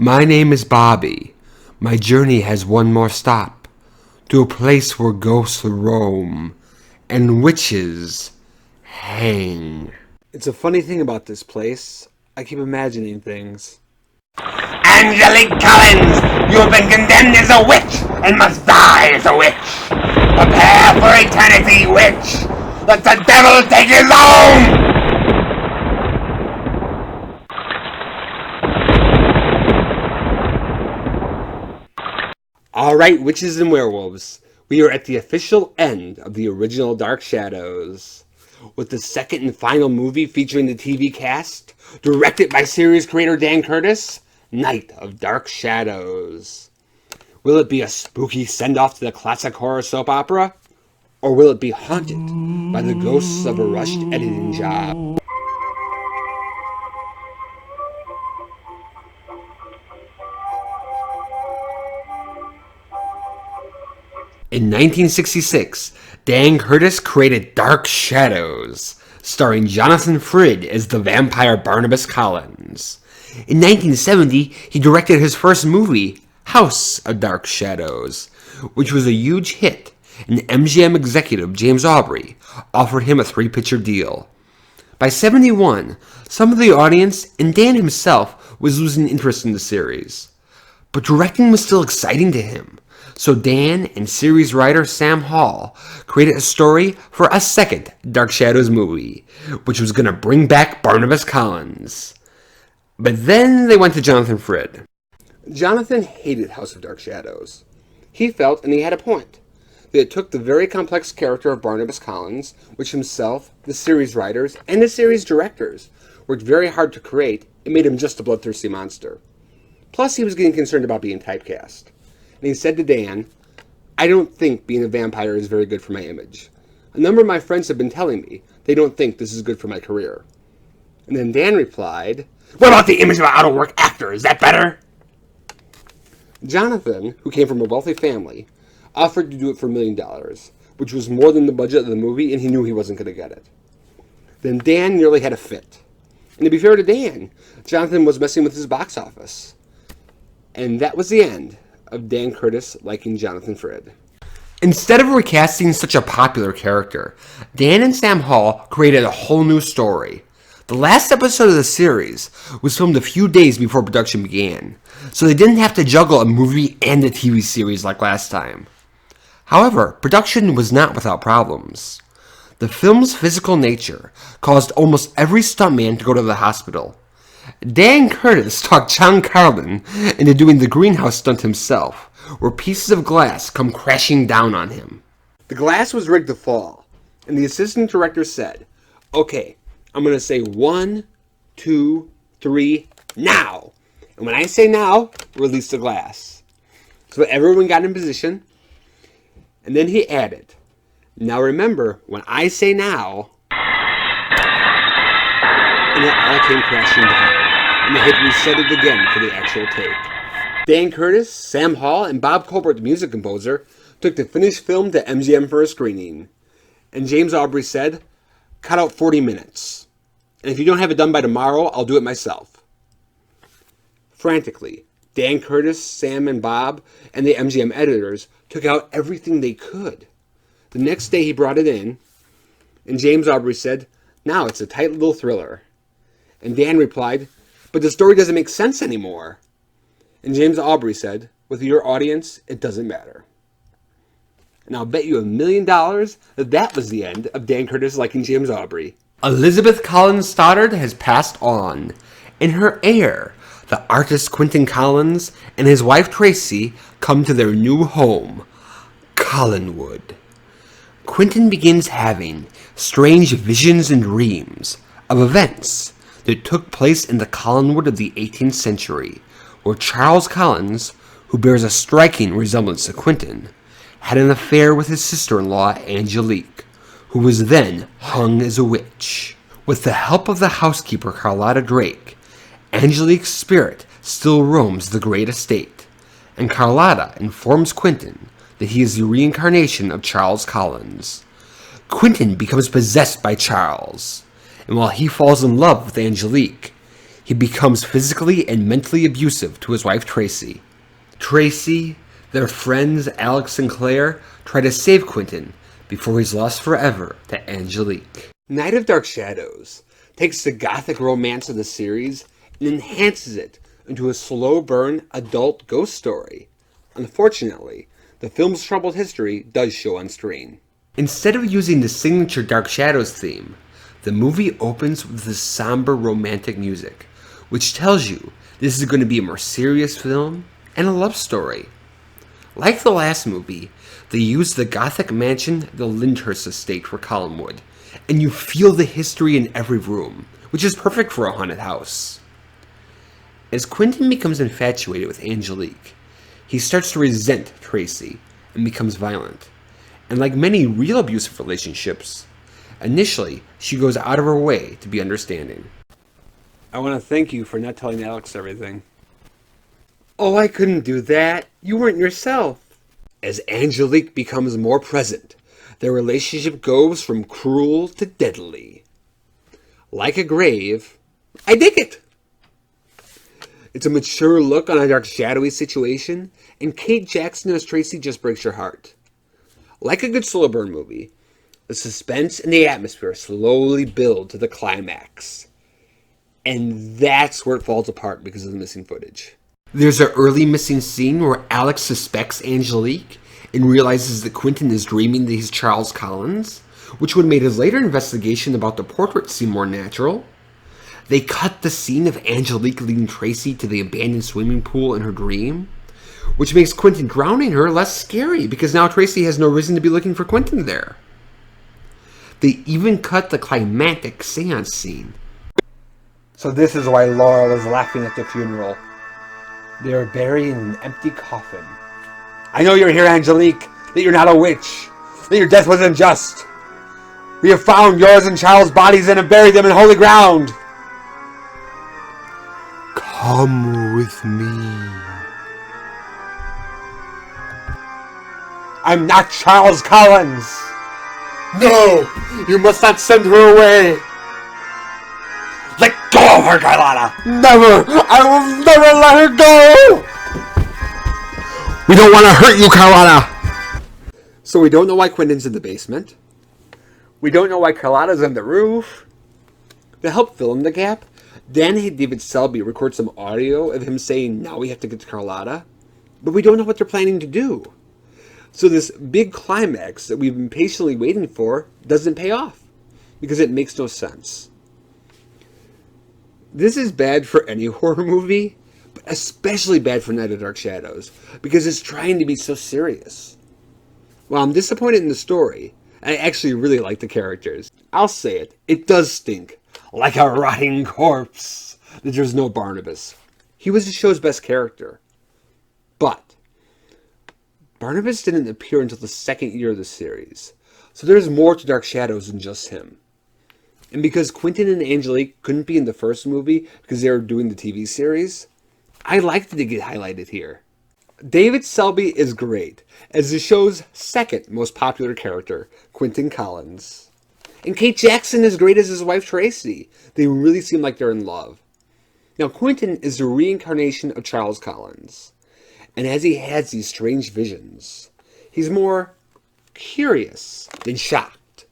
My name is Bobby. My journey has one more stop, to a place where ghosts roam and witches hang. It's a funny thing about this place. I keep imagining things. Angelique Collins, you have been condemned as a witch and must die as a witch. Prepare for eternity, witch. Let the devil take his own. Alright, witches and werewolves, we are at the official end of the original Dark Shadows, with the second and final movie featuring the TV cast, directed by series creator Dan Curtis, Night of Dark Shadows. Will it be a spooky send-off to the classic horror soap opera? Or will it be haunted by the ghosts of a rushed editing job? In 1966, Dan Curtis created Dark Shadows, starring Jonathan Frid as the vampire Barnabas Collins. In 1970, he directed his first movie, House of Dark Shadows, which was a huge hit, and MGM executive James Aubrey offered him a 3-picture deal. By 1971, some of the audience and Dan himself was losing interest in the series, but directing was still exciting to him. So Dan and series writer Sam Hall created a story for a second Dark Shadows movie, which was going to bring back Barnabas Collins. But then they went to Jonathan Frid. Jonathan hated House of Dark Shadows. He felt, and he had a point, that it took the very complex character of Barnabas Collins, which himself, the series writers, and the series directors worked very hard to create, and made him just a bloodthirsty monster. Plus, he was getting concerned about being typecast. And he said to Dan, I don't think being a vampire is very good for my image. A number of my friends have been telling me they don't think this is good for my career. And then Dan replied, What about the image of an out-of-work actor? Is that better? Jonathan, who came from a wealthy family, offered to do it for $1 million, which was more than the budget of the movie, and he knew he wasn't going to get it. Then Dan nearly had a fit. And to be fair to Dan, Jonathan was messing with his box office. And that was the end of Dan Curtis liking Jonathan Frid. Instead of recasting such a popular character, Dan and Sam Hall created a whole new story. The last episode of the series was filmed a few days before production began, so they didn't have to juggle a movie and a TV series like last time. However, production was not without problems. The film's physical nature caused almost every stuntman to go to the hospital. Dan Curtis talked John Carlin into doing the greenhouse stunt himself, where pieces of glass come crashing down on him. The glass was rigged to fall, and the assistant director said, Okay, I'm going to say 1, 2, 3, now! And when I say now, release the glass. So everyone got in position, and then he added, Now remember, when I say now, and it all came crashing down, and they had reset it again for the actual take. Dan Curtis, Sam Hall, and Bob Colbert, the music composer, took the finished film to MGM for a screening. And James Aubrey said, Cut out 40 minutes. And if you don't have it done by tomorrow, I'll do it myself. Frantically, Dan Curtis, Sam, and Bob, and the MGM editors took out everything they could. The next day he brought it in, and James Aubrey said, Now it's a tight little thriller. And Dan replied, But the story doesn't make sense anymore. And James Aubrey said, With your audience, it doesn't matter. And I'll bet you $1 million that that was the end of Dan Curtis liking James Aubrey. Elizabeth Collins Stoddard has passed on, and her heir, the artist Quentin Collins, and his wife Tracy come to their new home, Collinwood. Quentin begins having strange visions and dreams of events that took place in the Collinwood of the 18th century, where Charles Collins, who bears a striking resemblance to Quentin, had an affair with his sister-in-law Angelique, who was then hung as a witch. With the help of the housekeeper Carlotta Drake, Angelique's spirit still roams the great estate, and Carlotta informs Quentin that he is the reincarnation of Charles Collins. Quentin becomes possessed by Charles, and while he falls in love with Angelique, he becomes physically and mentally abusive to his wife Tracy. Tracy, their friends Alex and Claire try to save Quentin before he's lost forever to Angelique. Night of Dark Shadows takes the gothic romance of the series and enhances it into a slow burn adult ghost story. Unfortunately, the film's troubled history does show on screen. Instead of using the signature Dark Shadows theme, the movie opens with this somber romantic music, which tells you this is going to be a more serious film and a love story. Like the last movie, they use the Gothic mansion, the Lyndhurst estate for Collinwood, and you feel the history in every room, which is perfect for a haunted house. As Quentin becomes infatuated with Angelique, he starts to resent Tracy and becomes violent. And like many real abusive relationships, initially she goes out of her way to be understanding. I want to thank you for not telling Alex everything. Oh, I couldn't do that. You weren't yourself. As Angelique becomes more present, their relationship goes from cruel to deadly. Like a grave, I dig it. It's a mature look on a dark, shadowy situation, and Kate Jackson as Tracy just breaks your heart. Like a good slow burn movie, the suspense and the atmosphere slowly build to the climax. And that's where it falls apart because of the missing footage. There's an early missing scene where Alex suspects Angelique and realizes that Quentin is dreaming that he's Charles Collins, which would have made his later investigation about the portrait seem more natural. They cut the scene of Angelique leading Tracy to the abandoned swimming pool in her dream, which makes Quentin drowning her less scary because now Tracy has no reason to be looking for Quentin there. They even cut the climactic seance scene. So this is why Laura was laughing at the funeral. They are buried in an empty coffin. I know you're here, Angelique, that you're not a witch, that your death was unjust. We have found yours and Charles' bodies and have buried them in holy ground. Come with me. I'm not Charles Collins. No, you must not send her away. Let go of her, Carlotta. Never. I will never let her go. We don't want to hurt you, Carlotta. So we don't know why Quentin's in the basement. We don't know why Carlotta's on the roof. To help fill in the gap, David Selby records some audio of him saying, now we have to get to Carlotta. But we don't know what they're planning to do. So this big climax that we've been patiently waiting for doesn't pay off. Because it makes no sense. This is bad for any horror movie, but especially bad for Night of Dark Shadows, because it's trying to be so serious. While I'm disappointed in the story, I actually really like the characters. I'll say it, it does stink. Like a rotting corpse that there's no Barnabas. He was the show's best character. But Barnabas didn't appear until the second year of the series, so there's more to Dark Shadows than just him. And because Quentin and Angelique couldn't be in the first movie because they were doing the TV series, I liked it to get highlighted here. David Selby is great as the show's second most popular character, Quentin Collins. And Kate Jackson is great as his wife Tracy. They really seem like they're in love. Now Quentin is the reincarnation of Charles Collins. And as he has these strange visions, he's more curious than shocked.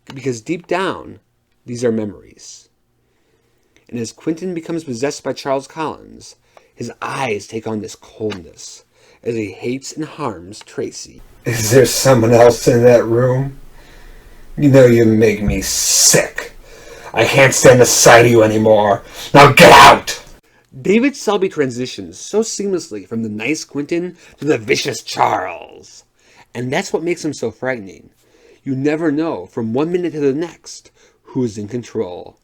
Because deep down, these are memories. And as Quentin becomes possessed by Charles Collins, his eyes take on this coldness as he hates and harms Tracy. Is there someone else in that room? You know you make me sick. I can't stand the sight of you anymore. Now get out! David Selby transitions so seamlessly from the nice Quentin to the vicious Charles. And that's what makes him so frightening. You never know from one minute to the next who is in control.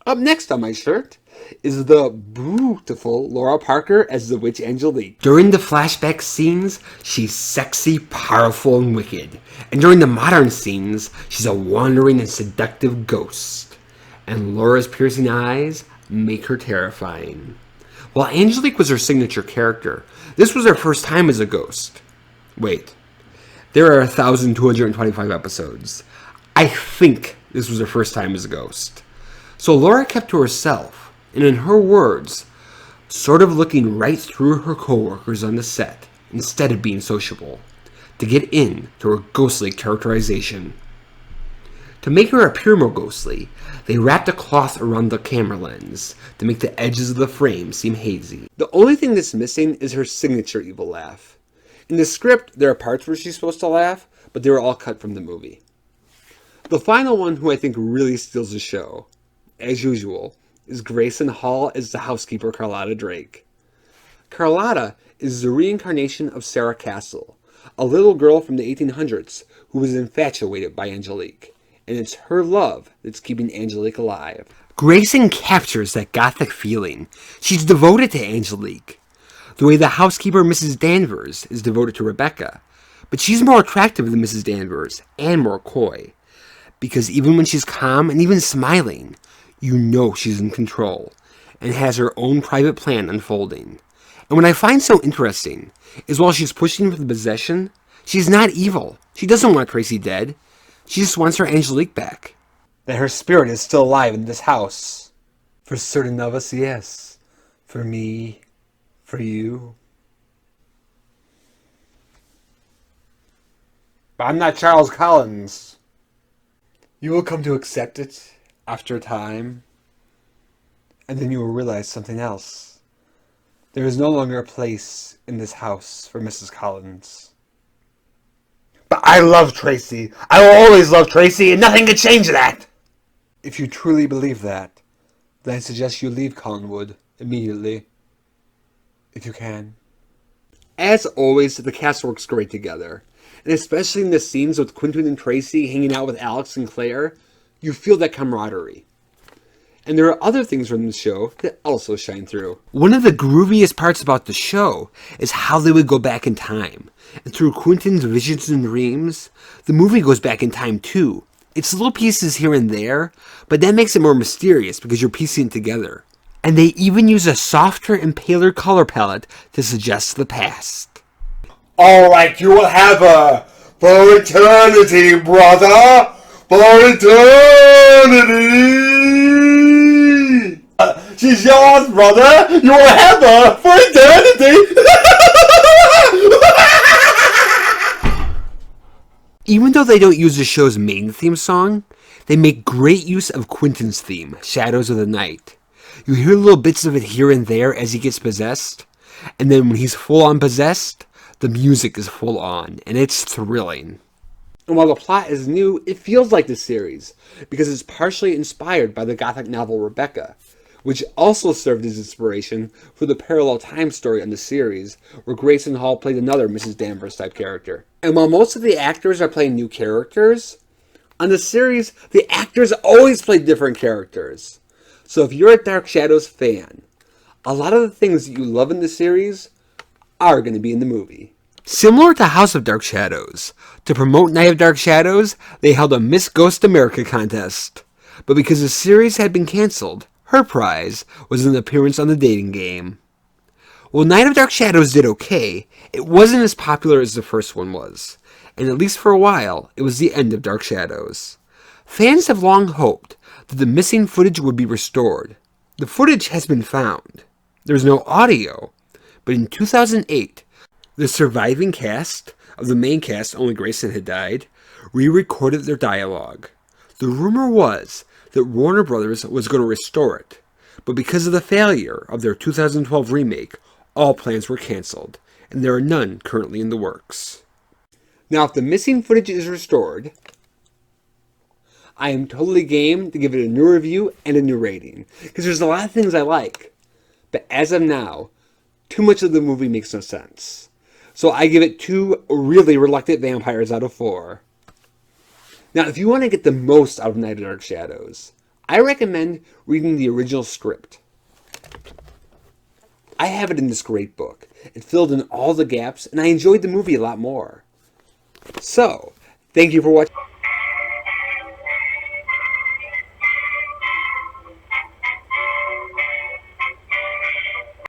Up next on my shirt is the beautiful Laura Parker as the witch Angelique. During the flashback scenes, she's sexy, powerful, and wicked. And during the modern scenes, she's a wandering and seductive ghost. And Laura's piercing eyes make her terrifying. While Angelique was her signature character, this was her first time as a ghost. Wait, there are 1,225 episodes. I think this was her first time as a ghost. So Laura kept to herself, and in her words, sort of looking right through her coworkers on the set instead of being sociable, to get in to her ghostly characterization. To make her appear more ghostly, they wrapped a cloth around the camera lens to make the edges of the frame seem hazy. The only thing that's missing is her signature evil laugh. In the script, there are parts where she's supposed to laugh, but they were all cut from the movie. The final one who I think really steals the show, as usual, is Grayson Hall as the housekeeper Carlotta Drake. Carlotta is the reincarnation of Sarah Castle, a little girl from the 1800s who was infatuated by Angelique, and it's her love that's keeping Angelique alive. Grayson captures that gothic feeling. She's devoted to Angelique, the way the housekeeper Mrs. Danvers is devoted to Rebecca, but she's more attractive than Mrs. Danvers and more coy, because even when she's calm and even smiling, you know she's in control and has her own private plan unfolding. And what I find so interesting is while she's pushing for the possession, she's not evil. She doesn't want Tracy dead. She just wants her Angelique back. That her spirit is still alive in this house. For certain of us, yes. For me, for you. But I'm not Charles Collins. You will come to accept it after a time, and then you will realize something else. There is no longer a place in this house for Mrs. Collins. But I love Tracy. I will always love Tracy, and nothing can change that. If you truly believe that, then I suggest you leave Collinwood immediately, if you can. As always, the cast works great together, and especially in the scenes with Quentin and Tracy hanging out with Alex and Claire, you feel that camaraderie. And there are other things from the show that also shine through. One of the grooviest parts about the show is how they would go back in time. And through Quentin's visions and dreams, the movie goes back in time too. It's little pieces here and there, but that makes it more mysterious because you're piecing it together. And they even use a softer and paler color palette to suggest the past. Alright, you will have her for eternity, brother! For eternity! She's yours, brother! You will have her for eternity! Even though they don't use the show's main theme song, they make great use of Quentin's theme, Shadows of the Night. You hear little bits of it here and there as he gets possessed, and then when he's full on possessed, the music is full on, and it's thrilling. And while the plot is new, it feels like the series, because it's partially inspired by the Gothic novel Rebecca, which also served as inspiration for the parallel time story on the series, where Grayson Hall played another Mrs. Danvers type character. And while most of the actors are playing new characters, on the series, the actors always play different characters. So if you're a Dark Shadows fan, a lot of the things that you love in the series are going to be in the movie. Similar to House of Dark Shadows, to promote Night of Dark Shadows, they held a Miss Ghost America contest. But because the series had been canceled, her prize was an appearance on the dating game. While Night of Dark Shadows did okay, it wasn't as popular as the first one was, and at least for a while, it was the end of Dark Shadows. Fans have long hoped that the missing footage would be restored. The footage has been found. There's no audio, but in 2008, the surviving cast of the main cast, only Grayson had died, re-recorded their dialogue. The rumor was that Warner Brothers was going to restore it, but because of the failure of their 2012 remake, all plans were canceled, and there are none currently in the works. Now, if the missing footage is restored, I am totally game to give it a new review and a new rating, because there's a lot of things I like, but as of now, too much of the movie makes no sense. So I give it 2 really reluctant vampires out of 4. Now, if you want to get the most out of Night of Dark Shadows, I recommend reading the original script. I have it in this great book. It filled in all the gaps, and I enjoyed the movie a lot more. So, thank you for watching.